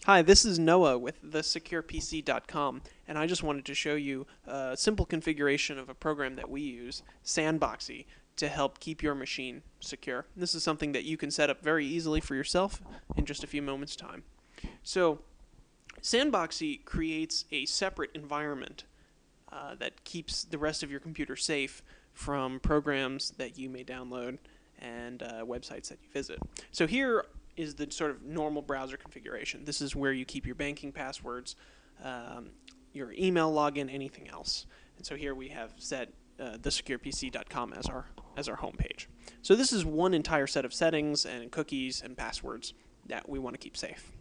Hi, this is Noah with the SecurePC.com, and I just wanted to show you a simple configuration of a program that we use, Sandboxie, to help keep your machine secure. This is something that you can set up very easily for yourself in just a few moments' time. So, Sandboxie creates a separate environment that keeps the rest of your computer safe from programs that you may download and websites that you visit. So here is the sort of normal browser configuration. This is where you keep your banking passwords, your email login, anything else. And so here we have set thesecurepc.com as our home page. So this is one entire set of settings and cookies and passwords that we want to keep safe.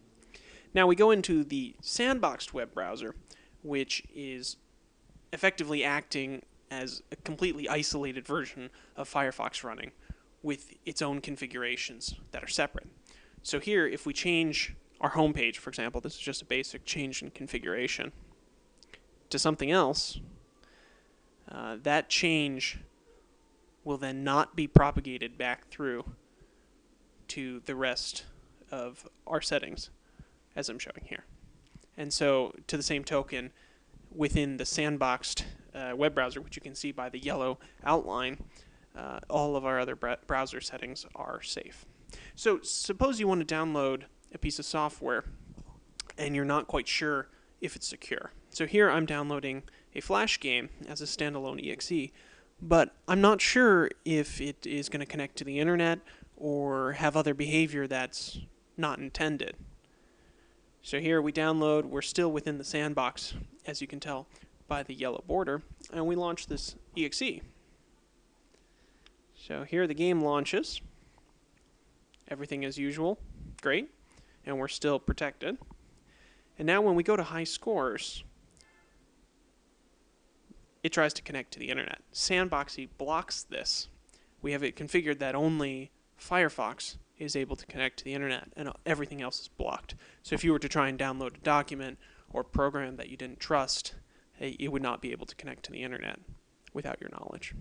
Now we go into the sandboxed web browser, which is effectively acting as a completely isolated version of Firefox running with its own configurations that are separate. So here, if we change our home page, for example, this is just a basic change in configuration, to something else, that change will then not be propagated back through to the rest of our settings, as I'm showing here. And so, to the same token, within the sandboxed web browser, which you can see by the yellow outline, all of our other browser settings are safe. So suppose you want to download a piece of software and you're not quite sure if it's secure. So here I'm downloading a Flash game as a standalone exe, but I'm not sure if it is going to connect to the internet or have other behavior that's not intended. So here we download, we're still within the sandbox, as you can tell by the yellow border, and we launch this exe. So here the game launches. Everything as usual, great, and we're still protected. And now when we go to high scores, it tries to connect to the internet. Sandboxie blocks this. We have it configured that only Firefox is able to connect to the internet and everything else is blocked. So if you were to try and download a document or program that you didn't trust, it would not be able to connect to the internet without your knowledge.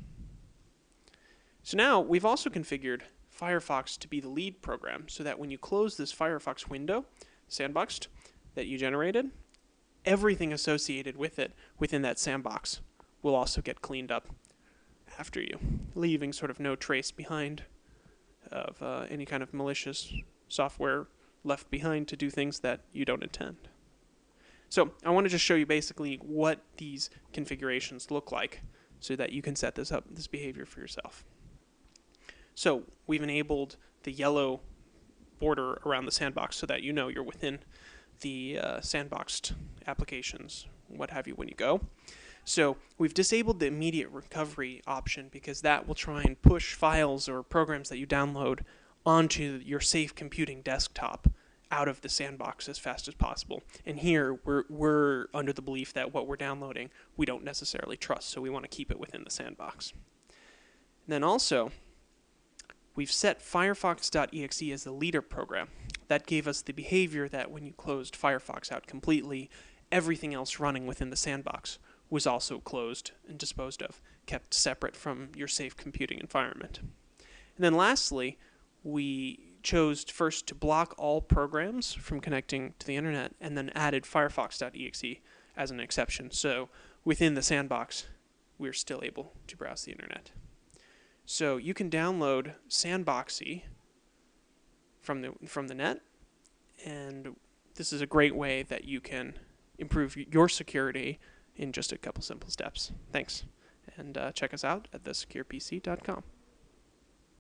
So now we've also configured Firefox to be the lead program so that when you close this Firefox window, sandboxed, that you generated, everything associated with it within that sandbox will also get cleaned up after you, leaving sort of no trace behind of any kind of malicious software left behind to do things that you don't intend. So I want to just show you basically what these configurations look like so that you can set this up, this behavior for yourself. So we've enabled the yellow border around the sandbox so that you know you're within the sandboxed applications, what have you, when you go. So we've disabled the immediate recovery option because that will try and push files or programs that you download onto your safe computing desktop out of the sandbox as fast as possible. And here we're under the belief that what we're downloading we don't necessarily trust, so we want to keep it within the sandbox. And then also, we've set Firefox.exe as the leader program. That gave us the behavior that when you closed Firefox out completely, everything else running within the sandbox was also closed and disposed of, kept separate from your safe computing environment. And then lastly, we chose first to block all programs from connecting to the internet and then added Firefox.exe as an exception. So within the sandbox, we're still able to browse the internet. So you can download Sandboxie from the net, and this is a great way that you can improve your security in just a couple simple steps. Thanks, and check us out at thesecurepc.com.